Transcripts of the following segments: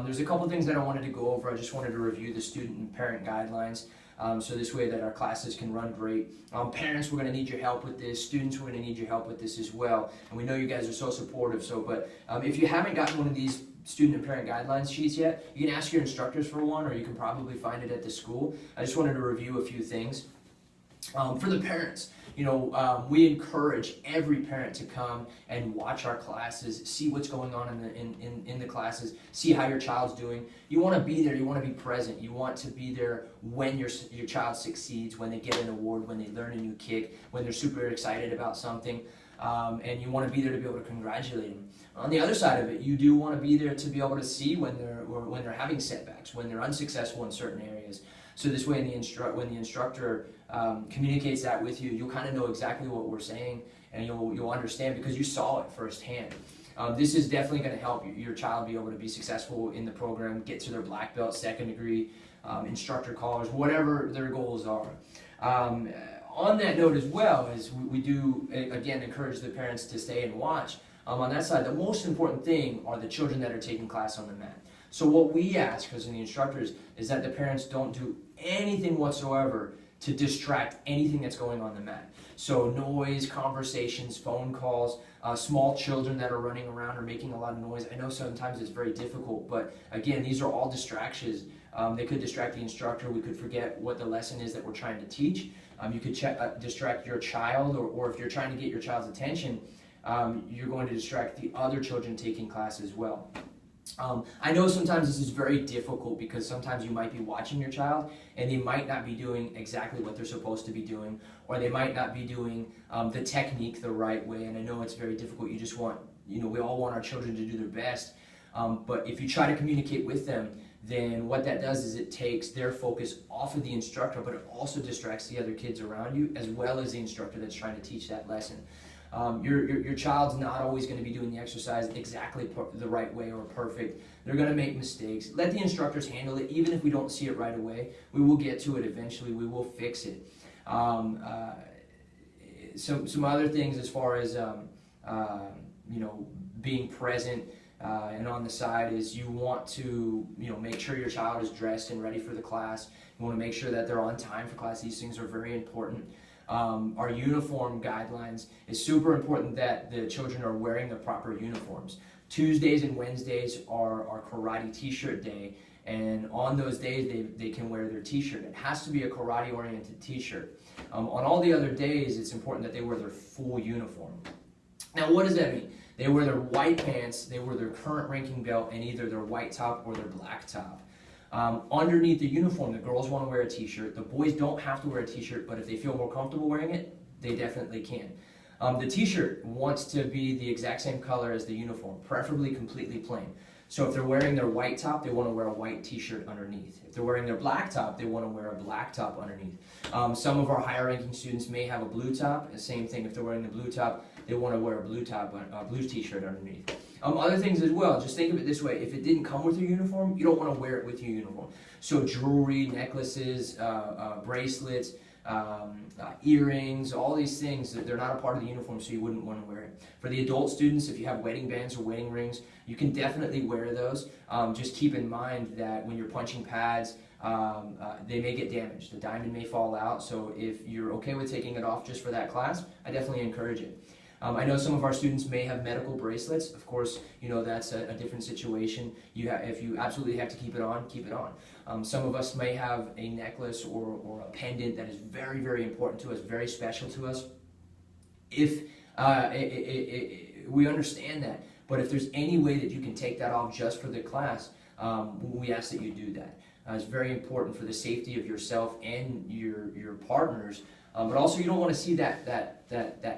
There's a couple things that I wanted to go over. I just wanted to review the student and parent guidelines. So this way that our classes can run great. Parents, we're going to need your help with this. Students, we're going to need your help with this as well. And we know you guys are so supportive. But if you haven't gotten one of these student and parent guidelines sheets yet, you can ask your instructors for one, or you can probably find it at the school. I just wanted to review a few things. For the parents, we encourage every parent to come and watch our classes, see what's going on in the classes, see how your child's doing. You want to be there. You want to be present. You want to be there when your child succeeds, when they get an award, when they learn a new kick, when they're super excited about something, and you want to be there to be able to congratulate them. On the other side of it, you do want to be there to be able to see when they're having setbacks, when they're unsuccessful in certain areas. So this way, when the instructor communicates that with you, you'll kind of know exactly what we're saying, and you'll understand because you saw it firsthand. This is definitely going to help your child be able to be successful in the program, get to their black belt, second degree, instructor collars, whatever their goals are. On that note as well, is we do, again, encourage the parents to stay and watch. On that side, the most important thing are the children that are taking class on the mat. So what we ask, as the instructors, is that the parents don't do anything whatsoever to distract anything that's going on the mat. So noise, conversations, phone calls, small children that are running around or making a lot of noise. I know sometimes it's very difficult, but again, these are all distractions. They could distract the instructor. We could forget what the lesson is that we're trying to teach. You could distract your child, or if you're trying to get your child's attention, you're going to distract the other children taking class as well. I know sometimes this is very difficult because sometimes you might be watching your child and they might not be doing exactly what they're supposed to be doing, or they might not be doing the technique the right way, and I know it's very difficult. You just want, we all want our children to do their best, but if you try to communicate with them, then what that does is it takes their focus off of the instructor, but it also distracts the other kids around you as well as the instructor that's trying to teach that lesson. Your child's not always going to be doing the exercise exactly the right way or perfect. They're going to make mistakes. Let the instructors handle it. Even if we don't see it right away, we will get to it eventually. We will fix it. Some other things as far as being present and on the side is you want to make sure your child is dressed and ready for the class. You want to make sure that they're on time for class. These things are very important. Our uniform guidelines is super important that the children are wearing the proper uniforms. Tuesdays and Wednesdays are our karate t-shirt day, and on those days they can wear their t-shirt. It has to be a karate oriented t-shirt. On all the other days, it's important that they wear their full uniform. Now what does that mean? They wear their white pants, they wear their current ranking belt, and either their white top or their black top. Underneath the uniform, the girls want to wear a t-shirt. The boys don't have to wear a t-shirt, but if they feel more comfortable wearing it, they definitely can. The t-shirt wants to be the exact same color as the uniform, preferably completely plain. So if they're wearing their white top, they want to wear a white t-shirt underneath. If they're wearing their black top, they want to wear a black top underneath. Some of our higher ranking students may have a blue top. The same thing, if they're wearing the blue top, they want to wear a blue top, blue t-shirt underneath. Other things as well, just think of it this way: if it didn't come with your uniform, you don't want to wear it with your uniform. So jewelry, necklaces, bracelets, earrings, all these things, they're not a part of the uniform, so you wouldn't want to wear it. For the adult students, if you have wedding bands or wedding rings, you can definitely wear those. Just keep in mind that when you're punching pads, they may get damaged. The diamond may fall out, so if you're okay with taking it off just for that class, I definitely encourage it. I know some of our students may have medical bracelets. Of course, that's a different situation. If you absolutely have to keep it on, keep it on. Some of us may have a necklace or a pendant that is very, very important to us, very special to us. If we understand that, but if there's any way that you can take that off just for the class, we ask that you do that. It's very important for the safety of yourself and your partners. But also, you don't want to see that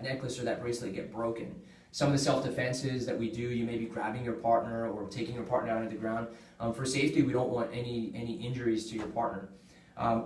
necklace or that bracelet get broken. Some of the self-defenses that we do, you may be grabbing your partner or taking your partner down to the ground. For safety, we don't want any injuries to your partner.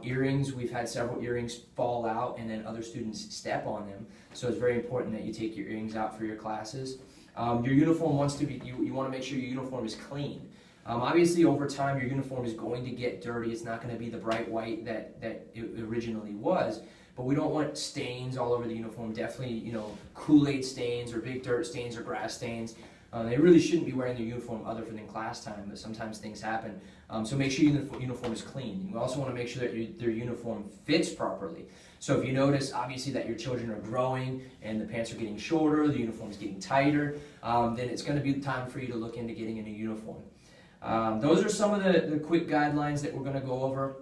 Earrings, we've had several earrings fall out and then other students step on them. So it's very important that you take your earrings out for your classes. Your uniform wants to be, you want to make sure your uniform is clean. Obviously, over time, your uniform is going to get dirty. It's not going to be the bright white that it originally was. But we don't want stains all over the uniform. Definitely, Kool-Aid stains or big dirt stains or grass stains. They really shouldn't be wearing their uniform other than class time, but sometimes things happen. So make sure your uniform is clean. You also want to make sure that their uniform fits properly. So if you notice, obviously, that your children are growing and the pants are getting shorter, the uniform is getting tighter, then it's going to be time for you to look into getting a new uniform. Those are some of the quick guidelines that we're going to go over.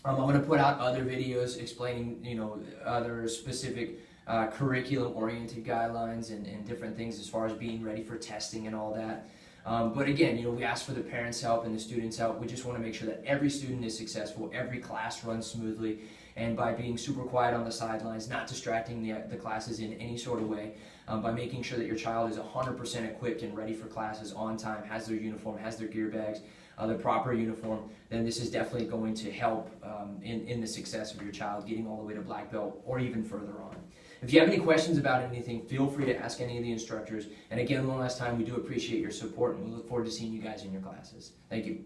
I'm going to put out other videos explaining, other specific curriculum-oriented guidelines and different things as far as being ready for testing and all that. But again, we ask for the parents' help and the students' help. We just want to make sure that every student is successful, every class runs smoothly, and by being super quiet on the sidelines, not distracting the classes in any sort of way, by making sure that your child is 100% equipped and ready for classes on time, has their uniform, has their gear bags, the proper uniform, then this is definitely going to help in the success of your child getting all the way to black belt or even further on. If you have any questions about anything, feel free to ask any of the instructors. And again, one last time, we do appreciate your support, and we look forward to seeing you guys in your classes. Thank you.